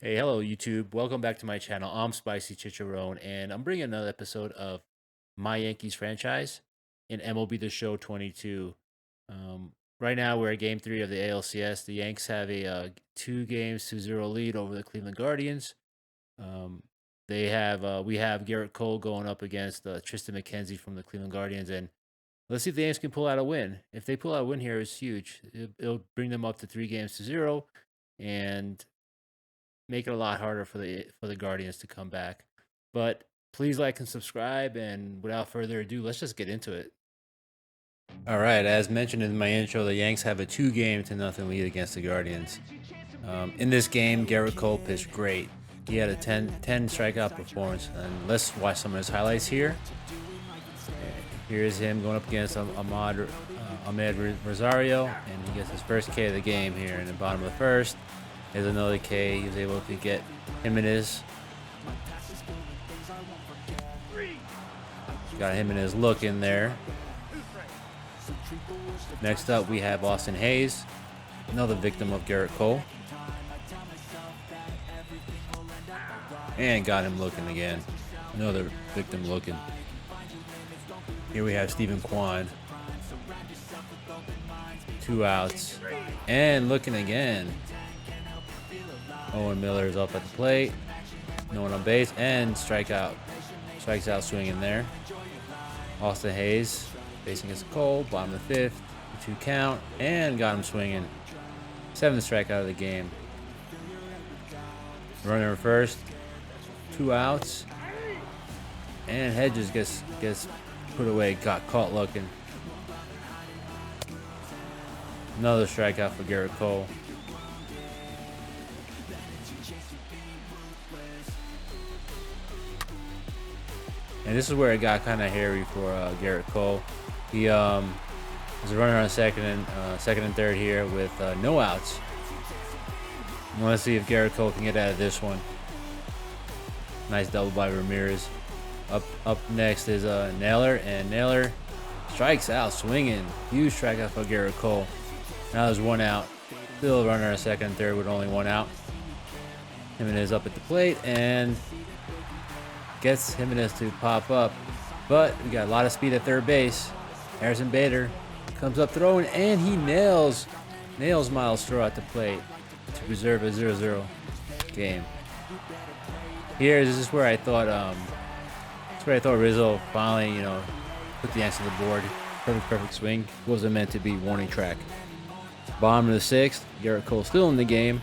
Hey, hello YouTube. Welcome back to my channel. I'm SpicyChicharron, and I'm bringing another episode of my Yankees franchise in MLB The Show 22. Right now, we're at Game 3 of the ALCS. The Yanks have a 2 games to 0 lead over the Cleveland Guardians. Um, we have Garrett Cole going up against Tristan McKenzie from the Cleveland Guardians, and let's see if the Yanks can pull out a win. If they pull out a win here, it's huge. It'll bring them up to 3 games to 0, and make it a lot harder for the Guardians to come back. But please like and subscribe, and without further ado, let's just get into it. All right, as mentioned in my intro, the Yanks have a 2 game to 0 lead against the Guardians. In this game, Garrett Cole pitched great. He had a 10 strikeout performance, and let's watch some of his highlights here. Here's him going up against Ahmed Rosario, and he gets his first K of the game here in the bottom of the first. There's another K. He was able to get Jimenez. Got Jimenez look in there. Next up, we have Austin Hayes, another victim of Garrett Cole. And got him looking again. Another victim looking. Here we have Stephen Kwan. 2 outs. And looking again. Owen Miller is up at the plate. No one on base. And strikes out swinging there. Austin Hayes facing his Cole. Bottom of the 5th. 2 count. And got him swinging. 7th strikeout of the game. Runner first. 2 outs. And Hedges gets put away. Got caught looking. Another strikeout for Garrett Cole. And this is where it got kind of hairy for Garrett Cole. He was a runner on second and third here with no outs. Let's see if Garrett Cole can get out of this one. Nice double by Ramirez. Up next is Naylor, and Naylor strikes out swinging. Huge strikeout for Garrett Cole. Now there's 1 out. Still a runner on second and third with only 1 out. Jimenez up at the plate and gets Jimenez to pop up, but we got a lot of speed at third base. Harrison Bader comes up throwing, and he nails Miles Straw at the plate to preserve a 0-0 game. This is where I thought Rizzo finally, put the Yanks on the board. Perfect swing. Wasn't meant to be warning track. Bottom of the 6th, Garrett Cole still in the game.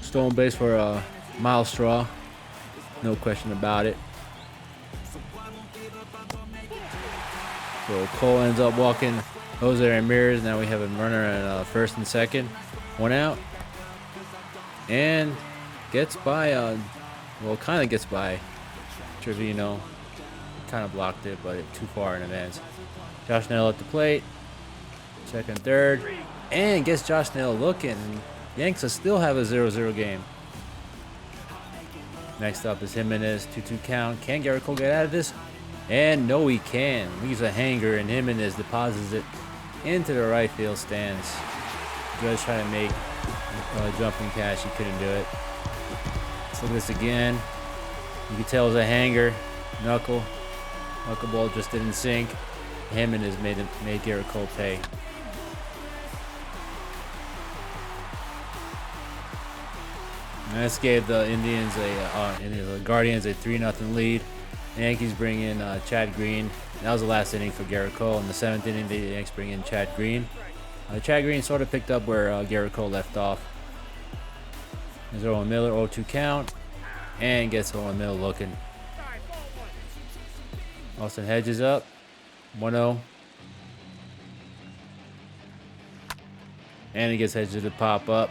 Stolen base for Miles Straw. No question about it. So Cole ends up walking Jose Ramirez. Now we have a runner at first and second. 1 out. And gets by, kind of gets by Trivino. Kind of blocked it, but too far in advance. Josh Snell at the plate. Second, third. And gets Josh Snell looking. Yanks still have a 0-0 game. Next up is Jimenez, 2-2 count. Can Garrett Cole get out of this? And no, he can. Leaves a hanger, and Jimenez deposits it into the right field stands. Judge trying to make a jumping catch. He couldn't do it. Let's look at this again. You can tell it was a hanger. Knuckleball just didn't sink. Jimenez made Garrett Cole pay. And this gave the Guardians a 3-0 lead. The Yankees bring in Chad Green. That was the last inning for Garrett Cole. In the 7th inning, the Yankees bring in Chad Green. Chad Green sort of picked up where Garrett Cole left off. There's Owen Miller, 0-2 count, and gets Owen Miller looking. Austin Hedges up, 1-0. And he gets Hedges to pop up.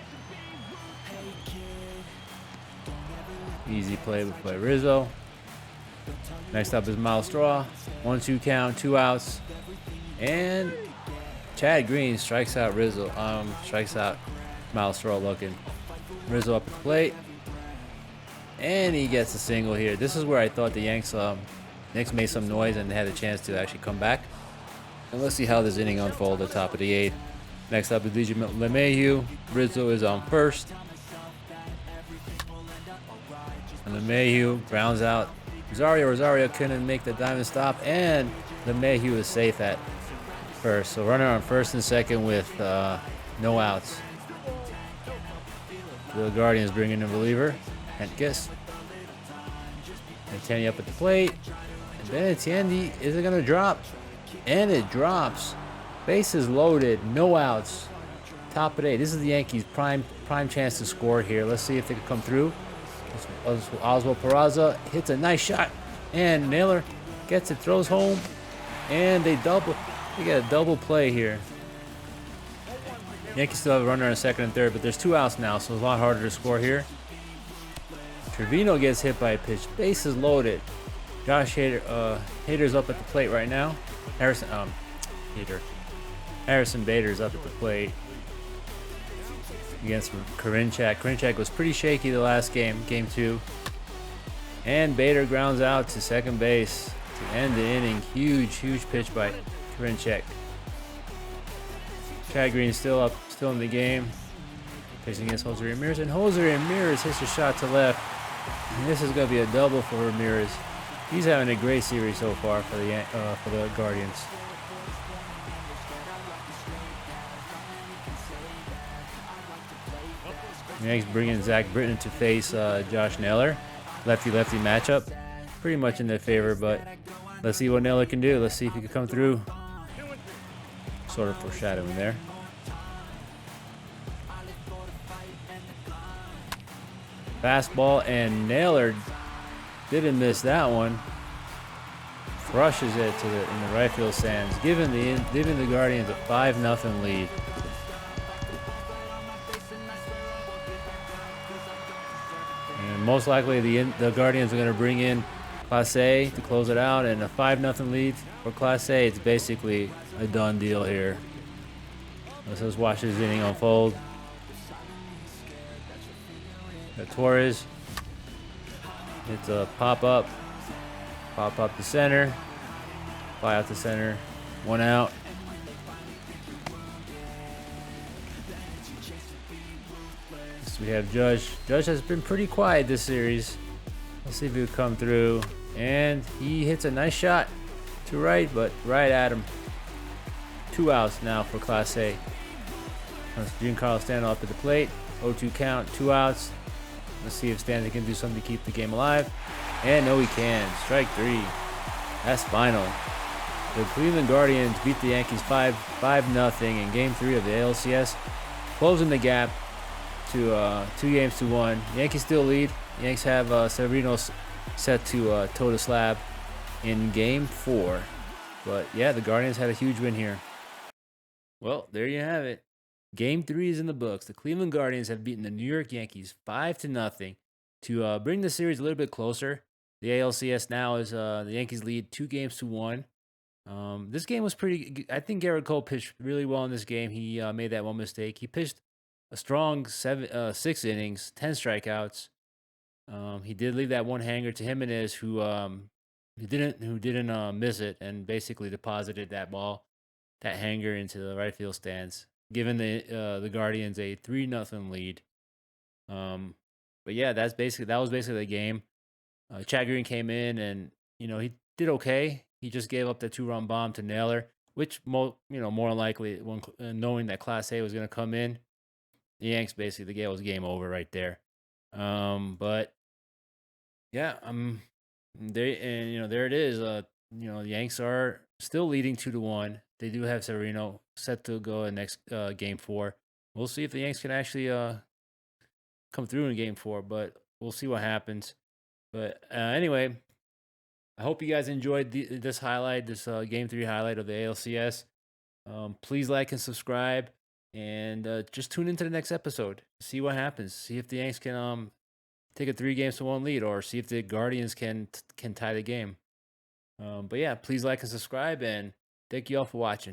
Easy play by Rizzo. Next up is Miles Straw. 1-2 count, 2 outs. And Chad Green strikes out Miles Straw looking. Rizzo up at the plate. And he gets a single here. This is where I thought the Yanks made some noise and they had a chance to actually come back. And let's see how this inning unfolds at the top of the 8th. Next up is DJ LeMahieu. Rizzo is on first. And LeMahieu grounds out Rosario. Rosario couldn't make the diamond stop, and LeMahieu is safe at first. So runner on first and second with no outs. The Guardians bring in a reliever. Hentges. Benintendi up at the plate. And Benintendi, is it going to drop? And it drops. Bases loaded. No outs. Top of 8. This is the Yankees' prime chance to score here. Let's see if they can come through. Oswald Peraza hits a nice shot. And Naylor gets it, throws home. And they get a double play here. Yankees still have a runner on second and third, but there's 2 outs now, so it's a lot harder to score here. Trevino gets hit by a pitch. Bases loaded. Josh Hader's up at the plate right now. Harrison Bader's up at the plate against Karinchak. Karinchak was pretty shaky the last game, game 2. And Bader grounds out to second base to end the inning. Huge pitch by Karinchak. Chad Green still in the game. Facing against Jose Ramirez, and Jose Ramirez hits a shot to left. And this is going to be a double for Ramirez. He's having a great series so far for the Guardians. Next, bringing Zach Britton to face Josh Naylor. Lefty-lefty matchup. Pretty much in their favor, but let's see what Naylor can do. Let's see if he can come through. Sort of foreshadowing there. Fastball, and Naylor didn't miss that one. Crushes it in the right field stands, giving the Guardians a 5-0 lead. And most likely the Guardians are going to bring in Class A to close it out, and a 5-0 lead for Class A. It's basically a done deal here. Let's just watch this inning unfold. Torres. It's a pop up to center, fly out to center, 1 out. Next we have Judge. Judge has been pretty quiet this series. Let's see if he will come through. And he hits a nice shot to right, but right at him. 2 outs now for Class A. Giancarlo Stanton up at the plate. 0-2 count, 2 outs. Let's see if Stanton can do something to keep the game alive. And no, he can. Strike 3. That's final. The Cleveland Guardians beat the Yankees 5-0 in Game 3 of the ALCS, closing the gap to 2-1. Yankees still lead. Yankees have Severino set to toe the slab in Game 4. But yeah, the Guardians had a huge win here. Well, there you have it. Game 3 is in the books. The Cleveland Guardians have beaten the New York Yankees 5-0 to bring the series a little bit closer. The ALCS now is the Yankees lead 2-1. This game was pretty. I think Garrett Cole pitched really well in this game. He made that one mistake. He pitched a strong 6 innings, 10 strikeouts. He did leave that one hanger to Jimenez, who didn't miss it, and basically deposited that hanger into the right field stands, giving the Guardians a 3-0 lead. But yeah, that was basically the game. Chad Green came in, and he did okay. He just gave up the 2-run bomb to Naylor, which more than likely, knowing that Class A was going to come in, the Yanks basically, the game was game over right there. But yeah, there it is. The Yanks are still leading 2-1. They do have Severino set to go in next Game 4. We'll see if the Yanks can actually come through in Game 4, but we'll see what happens. But anyway, I hope you guys enjoyed this highlight, this Game 3 highlight of the ALCS. Please like and subscribe, and just tune into the next episode. See what happens. See if the Yanks can take a 3-1 lead, or see if the Guardians can tie the game. But yeah, please like and subscribe, and thank you all for watching.